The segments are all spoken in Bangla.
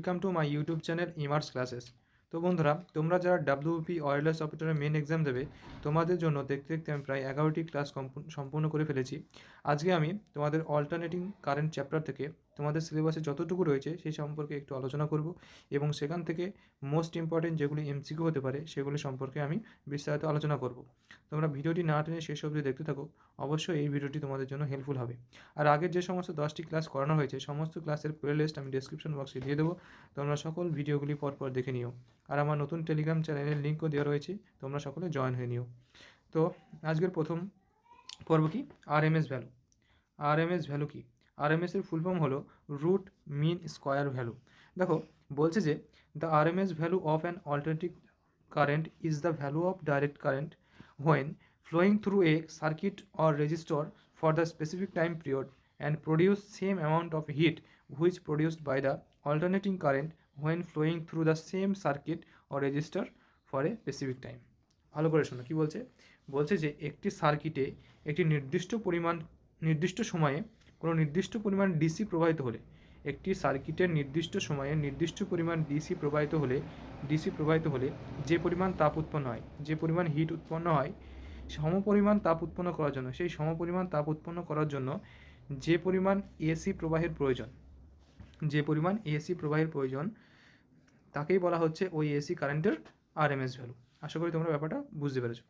Welcome to my YouTube channel immerse classes. তো বন্ধুরা, তোমরা যারা ডাব্লিউপি ওয়্যারলেস অপারেটরের মেন এক্সাম দেবে, তোমাদের জন্য দেখতে দেখতে আমি প্রায় 11টি ক্লাস সম্পূর্ণ করে ফেলেছি। আজকে আমি তোমাদের অল্টারনেটিং কারেন্ট চ্যাপ্টার থেকে তোমাদের সিলেবাসে যতটুকু রয়েছে সেই সম্পর্কে একটু আলোচনা করব এবং সেখান থেকে মোস্ট ইম্পর্টেন্ট যেগুলি এমসিকিউ হতে পারে সেগুলি সম্পর্কে আমি বিস্তারিত আলোচনা করব। তোমরা ভিডিওটি না টেনে শেষ অবধি দেখতে থাকো, অবশ্যই এই ভিডিওটি তোমাদের জন্য হেল্পফুল হবে। আর আগের যে সমস্ত 10টি ক্লাস করানো হয়েছে সমস্ত ক্লাসের প্লেলিস্ট আমি ডেসক্রিপশন বক্সে দিয়ে দেবো, তোমরা সকল ভিডিওগুলি পরপর দেখে নিও। আর আমার নতুন টেলিগ্রাম চ্যানেলের লিঙ্কও দেওয়া রয়েছে, তোমরা সকলে জয়েন হয়ে নিও। তো আজকের প্রথম পর্ব কি, আরএমএস ভ্যালু। আরএমএস ভ্যালু কি? আরএমএস এর ফুল ফর্ম হলো রুট মিন স্কোয়ার ভ্যালু। দেখো, বলছে যে the RMS value of an alternative current is the value of direct current when flowing through a circuit or resistor for the specific time period and produce same amount of heat which produced by the alternating current when flowing through the same circuit or resistor for a specific time. ভালো করে শোনো কি বলছে। বলছে যে একটি সার্কিটে একটি নির্দিষ্ট সময়ে কোনো নির্দিষ্ট পরিমাণ ডিসি প্রবাহিত হলে, একটি সার্কিটের নির্দিষ্ট সময়ে নির্দিষ্ট পরিমাণ ডিসি প্রবাহিত হলে যে পরিমাণ তাপ উৎপন্ন হয়, যে পরিমাণ হিট উৎপন্ন হয়, সমপরিমাণ তাপ উৎপন্ন করার জন্য যে পরিমাণ এসি প্রবাহের প্রয়োজন, তাকেই বলা হচ্ছে ওই এসি কারেন্টের আরএমএস ভ্যালু। আশা করি তোমরা ব্যাপারটা বুঝতে পেরেছো।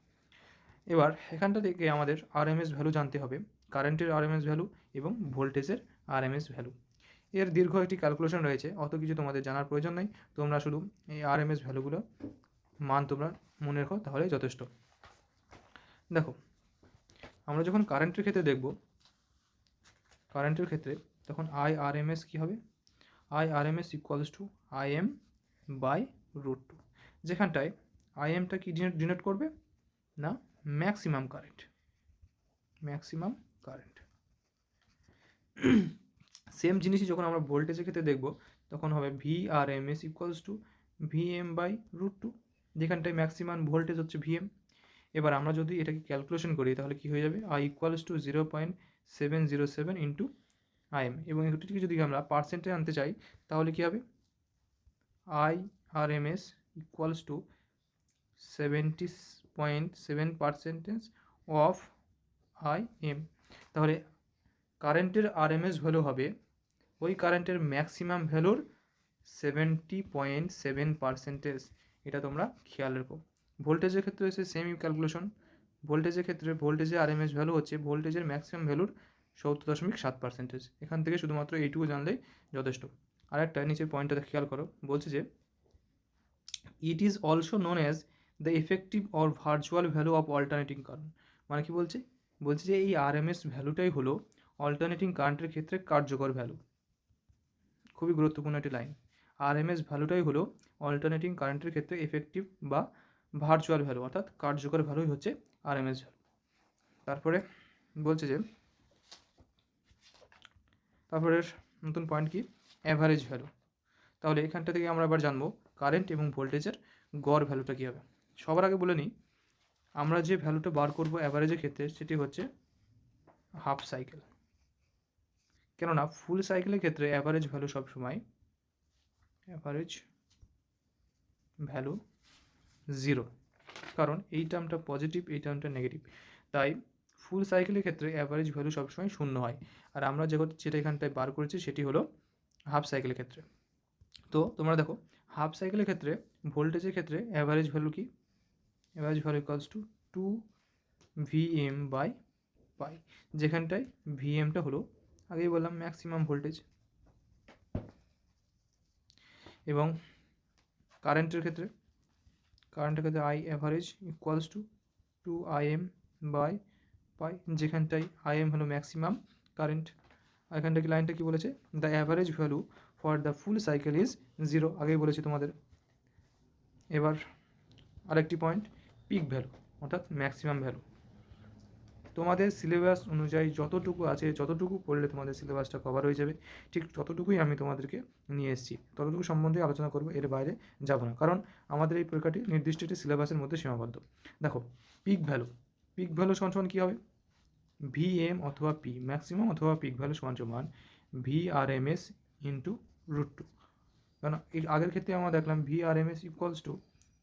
এবার এখানটা থেকে আমাদের আরএমএস ভ্যালু জানতে হবে, কারেন্টের আরএমএস ভ্যালু এবং ভোল্টেজের আরএমএস ভ্যালু। এর দীর্ঘ একটি ক্যালকুলেশন রয়েছে, অত কিছু তোমাদের জানার প্রয়োজন নেই। তোমরা শুধু এই আরএমএস ভ্যালুগুলো মান তোমরা মনে রেখো, তাহলেই যথেষ্ট। দেখো, আমরা যখন কারেন্টের ক্ষেত্রে দেখব, তখন আইআরএমএস কী হবে? IRMS equals to IM by √2, যেখানটায় আইএমটা কি ডিনোট করবে না, ম্যাক্সিমাম কারেন্ট। সেম জিনিসই যখন আমরা ভোল্টেজের ক্ষেত্রে দেখব, তখন হবে VRMS equals to VM by √2, যেখানটায় ম্যাক্সিমাম ভোল্টেজ হচ্ছে ভিএম। এবার আমরা যদি এটাকে ক্যালকুলেশন করি তাহলে কি হয়ে যাবে, I equals to 0.707 into IM, এবং এটিকে যদি আমরা পার্সেন্টে আনতে চাই তাহলে কি হবে, IRMS equals to 70.7% of IM. তাহলে কারেন্টের আরএমএস ভ্যালু হবে ওই কারেন্টের ম্যাক্সিমাম ভ্যালুর 70.7%। এটা তোমরা খেয়াল রেখো। ভোল্টেজের ক্ষেত্রে এসে সেম ক্যালকুলেশন। ভোল্টেজের আরএমএস ভ্যালু হচ্ছে ভোল্টেজের ম্যাক্সিমাম ভ্যালুর 70.7%। এখান থেকে শুধুমাত্র এইটুকু জানলেই যথেষ্ট। আরেকটা নিচের পয়েন্টটা খেয়াল করো, বলছে যে it is also known as the effective or virtual value of alternating current. মানে কি বলছে যে এই আরএমএস ভ্যালুটাই হলো অল্টারনেটিং কারেন্টের ক্ষেত্রে কার্যকর ভ্যালু। খুবই গুরুত্বপূর্ণ একটি লাইন। আরএমএস ভ্যালুটাই হলো অল্টারনেটিং কারেন্টের ক্ষেত্রে এফেক্টিভ বা ভার্চুয়াল ভ্যালু, অর্থাৎ কার্যকর ভ্যালুই হচ্ছে আরএমএস ভ্যালু। তারপরে বলছে যে তারপরের নতুন পয়েন্ট কি, অ্যাভারেজ ভ্যালু। তাহলে এখানটা থেকে আমরা এবার জানবো কারেন্ট এবং ভোল্টেজের গড় ভ্যালুটা কী হবে। সবার আগে বলে নিই, আমরা যে ভ্যালুটা বার করব অ্যাভারেজের ক্ষেত্রে সেটি হচ্ছে হাফ সাইকেল। কেননা ফুল সাইকেলের ক্ষেত্রে অ্যাভারেজ ভ্যালু সবসময় 0, কারণ এই টার্মটা পজিটিভ, এই টার্মটা নেগেটিভ। তাই ফুল সাইকেলের ক্ষেত্রে অ্যাভারেজ ভ্যালু সবসময় 0 হয়। আর আমরা যেটা এখানটায় বার করেছি সেটি হলো হাফ সাইকেলের ক্ষেত্রে। তো তোমরা দেখো, হাফ সাইকেলের ক্ষেত্রে ভোল্টেজের ক্ষেত্রে অ্যাভারেজ ভ্যালু কি, average value equals to 2 VM by pi, যেখানটায় ভিএমটা হলো আগেই বললাম ম্যাক্সিমাম ভোল্টেজ। এবং কারেন্টের ক্ষেত্রে I average equals to 2 IM by pi, যেখানটায় IM হলো ম্যাক্সিমাম কারেন্ট। এখানটাকে লাইনটা কি বলেছে, the average value for the full cycle is 0, আগেই বলেছি তোমাদের। এবার আরেকটি পয়েন্ট, পিক ভ্যালু অর্থাৎ ম্যাক্সিমাম ভ্যালু। তোমাদের সিলেবাস অনুযায়ী যতটুকু আছে, যতটুকু পড়লে তোমাদের সিলেবাসটা কভার হয়ে যাবে, ঠিক ততটুকুই আমি তোমাদেরকে নিয়ে এসেছি, ততটুকু সম্বন্ধে আলোচনা করবো, এর বাইরে যাব না, কারণ আমাদের এই পরীক্ষাটি নির্দিষ্ট একটি সিলেবাসের মধ্যে সীমাবদ্ধ। দেখো, পিক ভ্যালু সমান কী হবে, ভিএম অথবা পি, ম্যাক্সিমাম অথবা পিক ভ্যালু সমান VRMS ইন্টু √2। কারণ এর আগের ক্ষেত্রে আমরা দেখলাম VRMS ইকুয়ালস টু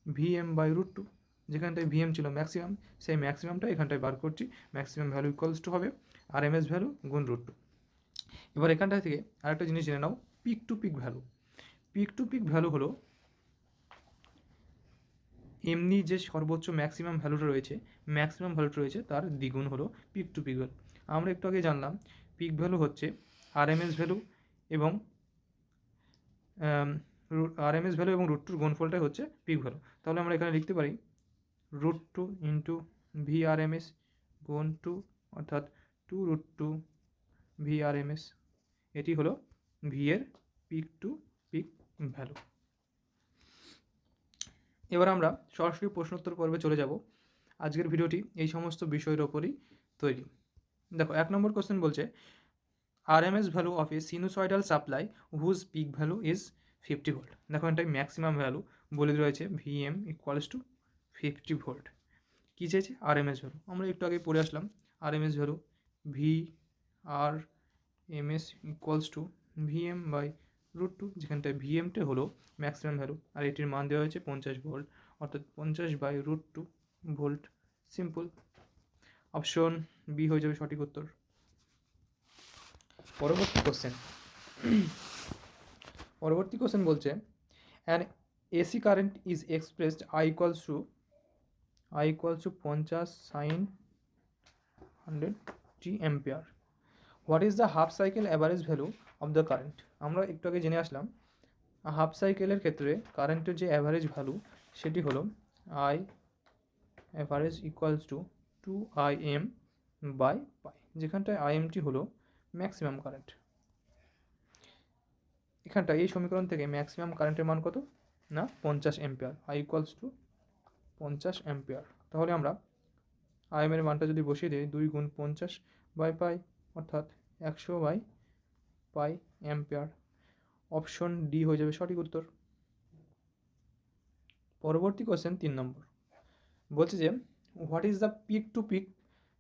VM/√2, যেখানটায় VM ছিল ম্যাক্সিমাম, সেই ম্যাক্সিমামটা এখানটায় বার করছি, ম্যাক্সিমাম ভ্যালু ইকুয়ালস টু হবে RMS ভ্যালু গুণ √2। এবার এখানটা থেকে আরেকটা জিনিস জেনে নাও, peak to peak value. Peak to peak value হলো এমনি যে সর্বোচ্চ ম্যাক্সিমাম ভ্যালুটা রয়েছে তার দ্বিগুণ হলো পিক টু পিক ভ্যালু। আমরা একটু আগে জানলাম পিক ভ্যালু হচ্ছে RMS ভ্যালু এবং RMS ভ্যালু এবং √2 গুণফলটাই হচ্ছে পিক ভ্যালু। তাহলে আমরা এখানে লিখতে পারি √2 ইন্টু VRMS গুণ 2, অর্থাৎ 2√2 VRMS। এটি হলো ভি এর পিক টু পিক ভ্যালু। এবার আমরা সরাসরি প্রশ্নোত্তর পর্বে চলে যাব। আজকের ভিডিওটি এই সমস্ত বিষয়ের ওপরই তৈরি। দেখো 1 নম্বর কোশ্চেন বলছে RMS value of a sinusoidal supply whose peak value is 50 volt. দেখো এটাই ম্যাক্সিমাম ভ্যালু বলে রয়েছে VM ইকুয়ালস টু 50 ভোল্ট। কী চেয়েছে? RMS value. আমরা একটু আগে পড়ে আসলাম RMS value VRMS equals to VM/√2, যেখানটায় VMটা হলো ম্যাক্সিমাম ভ্যালু আর এটির মান দেওয়া হয়েছে 50 ভোল্ট, অর্থাৎ 50/√2 ভোল্ট। সিম্পল, অপশন বি হয়ে যাবে সঠিক উত্তর। পরবর্তী কোশ্চেন বলছে an AC current is expressed I equals to 50 sin 100t ampere. What is the half cycle average value of the current. আমরা একটু আগে জেনে আসলাম হাফ সাইকেলের ক্ষেত্রে কারেন্টের যে অ্যাভারেজ ভ্যালু সেটি হলো I average equals two 2Im/π, যেখানটায় IMটি হলো ম্যাক্সিমাম কারেন্ট। এখানটা এই সমীকরণ থেকে ম্যাক্সিমাম কারেন্টের মান কত না 50 ampere, I equals to 50 ampere. তাহলে আমরা IM এর মানটা যদি বসিয়ে দিই 2 গুণ 50/π, অর্থাৎ 100/π অ্যাম্পিয়ার। অপশন ডি হয়ে যাবে সঠিক উত্তর। পরবর্তী কোশ্চেন 3 নম্বর বলছে যে what is the peak to peak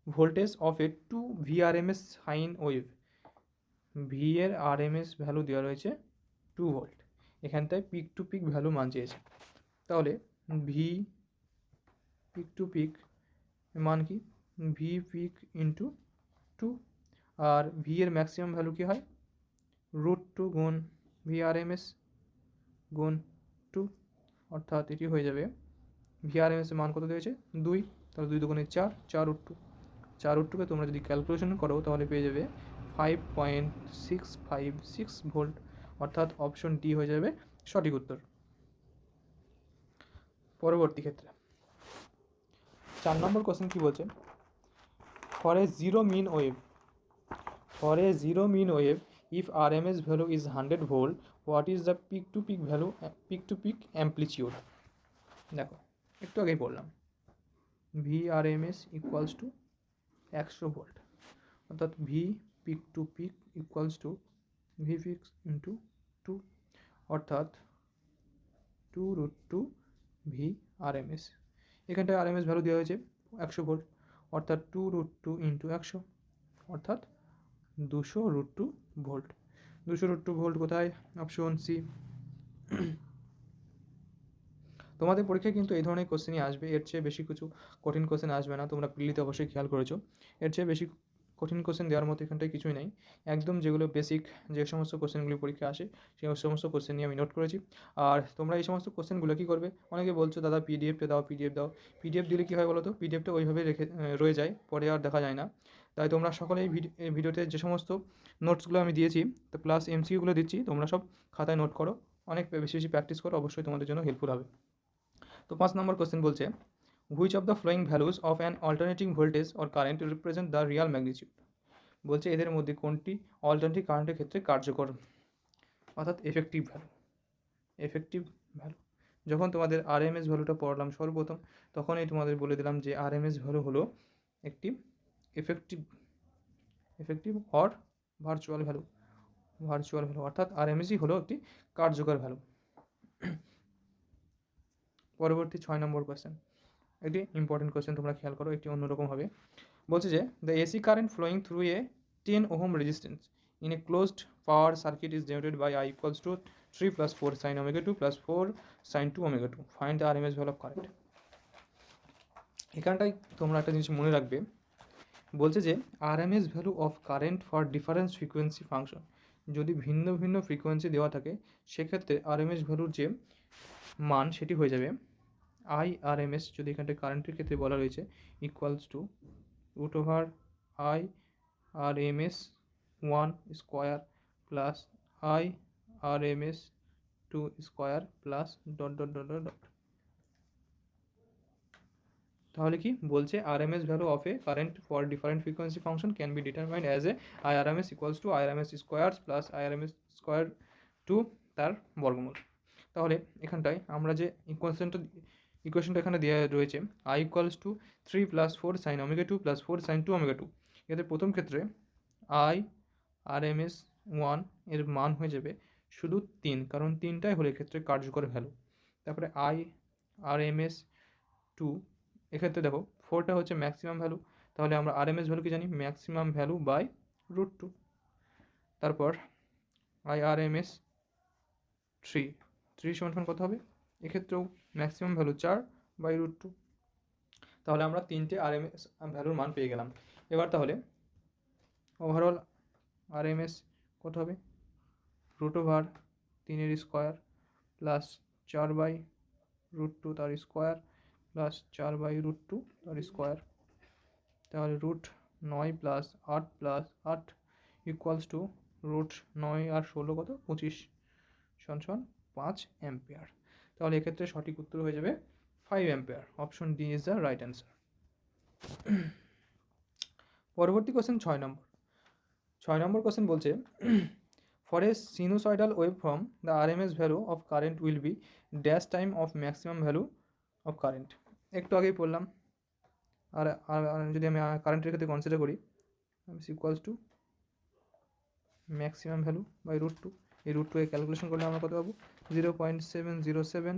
voltage of a 2 VRMS sine wave. V এর RMS ভ্যালু দেওয়া রয়েছে 2 ভোল্ট, এখানটায় পিক টু পিক ভ্যালু মান চেয়েছে। তাহলে ভি পিক টু পিক মান কি? ভি পিক ইন্টু 2, আর ভি এর ম্যাক্সিমাম ভ্যালু কি হয়? √2 গুণ VRMS গুণ 2, অর্থাৎ এটি হয়ে যাবে VRMS এর মান কত দিয়েছে 2, তাহলে 2 দুগুণে 4, 4√2। 4√2কে তোমরা যদি ক্যালকুলেশন করো তাহলে পেয়ে যাবে 5.656 ভোল্ট, অর্থাৎ অপশন ডি হয়ে যাবে সঠিক উত্তর। পরবর্তী ক্ষেত্রে 4 নম্বর কোশ্চেন কি বলছে? For a zero mean wave if RMS value is 100 volt, what is the peak to peak value, peak to peak amplitude? দেখো একটু আগেই বললাম VRMS ইকুয়ালস টু 100 ভোল্ট, অর্থাৎ V peak to peak equals to V peak into 2, অর্থাৎ 2√2 VRMS। এখানটায় RMS ভ্যালু দেওয়া হয়েছে 100 ভোল্ট, অর্থাৎ 2√2 ইন্টু 100, অর্থাৎ 200√2 ভোল্ট। 200√2 ভোল্ট কোথায়? Option C. তোমাদের পরীক্ষায় কিন্তু এই ধরনের কোশ্চেনই আসবে, এর চেয়ে বেশি কিছু কঠিন কোশ্চেন আসবে না। তোমরা প্রিলিতে অবশ্যই খেয়াল করেছো, এর চেয়ে বেশি কঠিন কোশ্চেন দেওয়ার মতো এখানটায় কিছুই নেই। একদম যেগুলো বেসিক যে সমস্ত কোশ্চেনগুলি পরীক্ষা আসে সেই সমস্ত কোশ্চেন নিয়ে আমি নোট করেছি। আর তোমরা এই সমস্ত কোশ্চেনগুলো কী করবে? অনেকে বলছো দাদা পিডিএফটা দাও, পিডিএফ দিলে কী হয় বলো তো? পিডিএফটা ওইভাবে রয়ে যায়, পরে আর দেখা যায় না। তাই তোমরা সকলে এই ভিডিওতে যে সমস্ত নোটসগুলো আমি দিয়েছি তো প্লাস এমসিকিউগুলো দিচ্ছি, তোমরা সব খাতায় নোট করো, অনেক বেশি বেশি প্র্যাকটিস করো, অবশ্যই তোমাদের জন্য হেল্পফুল হবে। তো 5 নম্বর কোশ্চেন বলছে which of the following values of an alternating voltage or current represent the Real magnitude. বলছে এদের মধ্যে কোনটি অল্টারনেটিং কারেন্টের ক্ষেত্রে কার্যকর, অর্থাৎ এফেক্টিভ ভ্যালু। যখন তোমাদের RMS ভ্যালুটা পড়লাম সর্বপ্রথম, তখনই তোমাদের বলে দিলাম যে RMS ভ্যালু হলো একটি এফেক্টিভ অর ভার্চুয়াল ভ্যালু, অর্থাৎ RMSই হলো একটি কার্যকর ভ্যালু। পরবর্তী 6 নম্বর কোয়েশ্চেন, একটি ইম্পর্টেন্ট কোয়েশ্চেন, তোমরা খেয়াল করো, একটি অন্যরকম হবে। বলছে যে the AC current flowing through a 10 ohm resistance in a closed power circuit is generated by I equals to 3 + 4 sin omega 2 + 4 sin 2 omega 2. Find the RMS value of current. এখানটায় তোমরা একটা জিনিস মনে রাখবে, বলছে যে RMS value of current for difference frequency function. যদি ভিন্ন ভিন্ন ফ্রিকোয়েন্সি দেওয়া থাকে সেক্ষেত্রে RMS ভ্যালুর যে মান সেটি হয়ে যাবে IRMS, যদি এখানটায় কারেন্টের ক্ষেত্রে বলা রয়েছে, equals to √IRMS 1 square plus IRMS 2 square plus dot dot dot dot dot. তাহলে কি বলছে, RMS value of a current for different frequency function can be determined as a IRMS equals to IRMS square plus IRMS square to তার বর্গমূল। তাহলে এখানটায় আমরা যে ইকুয়েশনটা এখানে দেওয়া রয়েছে, I equals to 3 + 4 sin omega 2 + 4 sin 2 omega 2, এতে প্রথম ক্ষেত্রে IRMS 1 এর মান হয়ে যাবে শুধু 3, কারণ 3টাই হলো এক্ষেত্রে কার্যকর ভ্যালু। তারপরে IRMS 2, এক্ষেত্রে দেখো 4টা হচ্ছে ম্যাক্সিমাম ভ্যালু, তাহলে আমরা RMS ভ্যালু কি জানি, ম্যাক্সিমাম ভ্যালু বাই √2। তারপর IRMS 3 সমান কত হবে, এক্ষেত্রেও ম্যাক্সিমাম ভ্যালু 4 বাই √2। তাহলে আমরা 3টে RMS ভ্যালুর মান পেয়ে গেলাম। এবার তাহলে ওভারঅল RMS কত হবে, √3 স্কোয়ার প্লাস 4 বাই √2 তার স্কোয়ার প্লাস 4 বাই √2 তার স্কোয়ার, তাহলে √9 প্লাস 8 প্লাস 8 ইকুয়ালস টু √9 আর 16 কত, 25 সমান 5 অ্যাম্পিয়ার। তাহলে এক্ষেত্রে সঠিক উত্তর হয়ে যাবে 5 ampere. Option D is the right answer. পরবর্তী কোশ্চেন 6 নম্বর কোশ্চেন বলছে, for A sinusoidal wave form the RMS value of current will be dash time of maximum value of current. একটু আগেই পড়লাম। আর যদি আমি কারেন্টের ক্ষেত্রে কনসিডার করি, equals to maximum value by √2। এই √2 এ ক্যালকুলেশন করলে আমরা কত পাবো, 0.707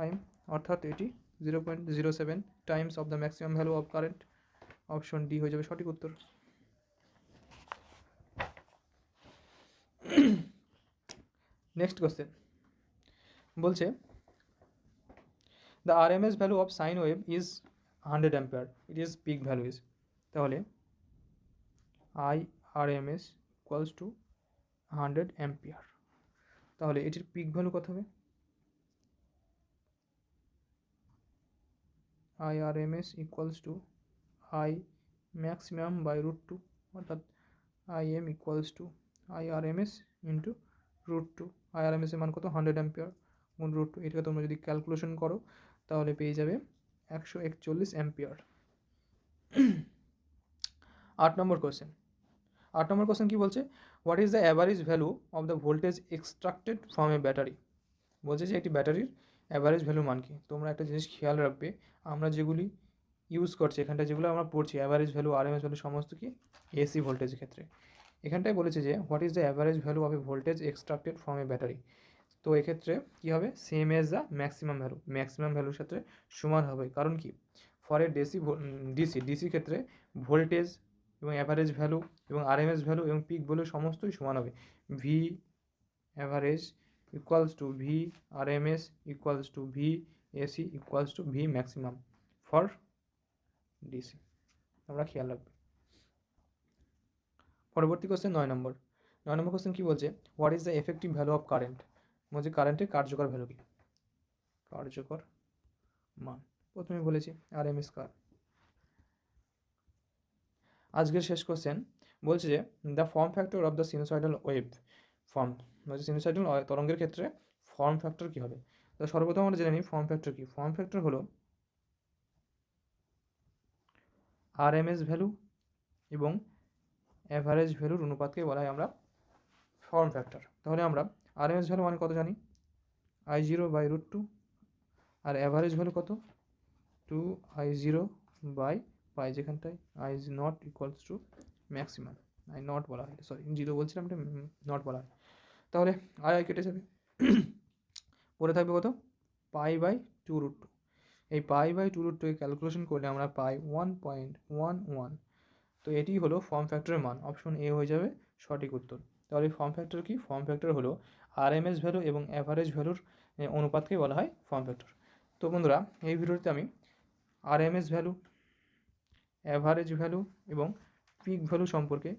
IM, অর্থাৎ এটি 0.07 times of the maximum value of current. Option D হয়ে যাবে সঠিক উত্তর। নেক্সট কোশ্চেন বলছে, the RMS value of sine wave is 100 ampere, it is peak value is. তাহলে IRMS ইকুয়ালস টু 100 অ্যাম্পিয়ার, তাহলে এটির পিক ভ্যালু কত হবে, IRMS equals to I maximum by √2, অর্থাৎ IM equals to IRMS into √2। IRMS এর মান কত, 100 অ্যাম্পিয়ার গুণ √2। এটাকে তোমরা যদি ক্যালকুলেশন করো তাহলে পেয়ে যাবে 141 অ্যাম্পিয়ার। 8 নম্বর কোশ্চেন কি বলছে, what is the average value of the voltage extracted from a battery. বলছে যে একটি ব্যাটারির অ্যাভারেজ ভ্যালু মান কি। তোমরা একটা জিনিস খেয়াল রাখবে, আমরা যেগুলি ইউজ করছি এখানটা, যেগুলো আমরা পড়ছি অ্যাভারেজ ভ্যালু RMS ভ্যালু, সমস্ত কি AC ভোল্টেজের ক্ষেত্রে। এখানটায় বলেছে যে what is the average value of A voltage extracted from a battery. তো এক্ষেত্রে কী হবে, সেম এজ দ্য ম্যাক্সিমাম ভ্যালুর সাথে সমান হবে। কারণ কি, ফর এ ডিসি ক্ষেত্রে ভোল্টেজ এবং অ্যাভারেজ ভ্যালু এবং RMS ভ্যালু এবং পিক ভ্যালু সমস্তই সমান হবে। V average equals to V RMS equals to V AC equals to V maximum for DC, আমরা খেয়াল রাখবে। পরবর্তী কোশ্চেন 9 নম্বর কোশ্চেন কি বলছে, what is the effective value of current. বলছে কারেন্টের কার্যকর ভ্যালু কি, কার্যকর মান প্রথমে বলেছি RMS কার। আজকের শেষ কোশ্চেন বলছে যে the form factor of the sinusoidal wave form. বলছে সিনুসয়েডাল তরঙ্গের ক্ষেত্রে ফর্ম ফ্যাক্টর কী হবে। তো সর্বপ্রথম আমরা জেনে নিই ফর্ম ফ্যাক্টর কি। ফর্ম ফ্যাক্টর হলো RMS ভ্যালু এবং অ্যাভারেজ ভ্যালুর অনুপাতকে বলা হয় আমরা ফর্ম ফ্যাক্টর। তাহলে আমরা RMS ভ্যালু মানে কত জানি, I0 by √2, R average value কত, 2I0 বাই পাই, যেখানটায় I0 equals to maximum, I0 বলা হয়, সরি 0 বলছিলাম, এটা নট বলা হয়। তাহলে I কেটে যাবে, পরে থাকবে কত, পাই বাই 2√2। এই পাই বাই 2√2 ক্যালকুলেশন করলে আমরা পাই 1.11। তো এটি হলো ফর্ম ফ্যাক্টরের মান। অপশন এ হয়ে যাবে সঠিক উত্তর। তাহলে ফর্ম ফ্যাক্টর কি? ফর্ম ফ্যাক্টর হলো আরএমএস ভ্যালু এবং অ্যাভারেজ ভ্যালুর অনুপাতকেই বলা হয় ফর্ম ফ্যাক্টর। তো বন্ধুরা, এই ভিডিওতে আমি আরএমএস ভ্যালু, অ্যাভারেজ ভ্যালু এবং পিক ভ্যালু সম্পর্কে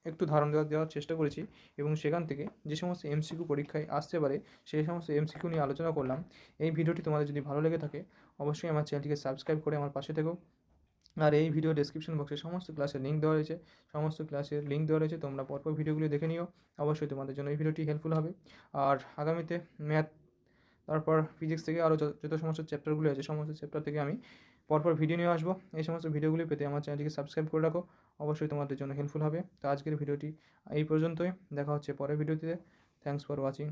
একটু ধারণা দেওয়ার চেষ্টা করেছি এবং সেখান থেকে যে সমস্ত এমসিকিউ পরীক্ষায় আসতে পারে সেই সমস্ত এমসিকিউ নিয়ে আলোচনা করলাম। এই ভিডিওটি তোমাদের যদি ভালো লেগে থাকে অবশ্যই আমার চ্যানেলটিকে সাবস্ক্রাইব করে আমার পাশে থেকো। আর এই ভিডিও ডেসক্রিপশন বক্সে সমস্ত ক্লাসের লিঙ্ক দেওয়া রয়েছে, তোমরা পরপর ভিডিওগুলি দেখে নিও। অবশ্যই তোমাদের জন্য এই ভিডিওটি হেল্পফুল হবে। আর আগামীতে ম্যাথ, তারপর ফিজিক্স থেকে আরও যত সমস্ত চ্যাপ্টারগুলি আছে সমস্ত চ্যাপ্টার থেকে আমি পরপর ভিডিও নিয়ে আসবো। এই সমস্ত ভিডিওগুলি পেতে আমার চ্যানেলটিকে সাবস্ক্রাইব করে রাখো, অবশ্যই তোমাদের জন্য হেল্পফুল হবে। তো আজকের ভিডিওটি এই পর্যন্তই, দেখা হচ্ছে পরের ভিডিওতে। Thanks for watching.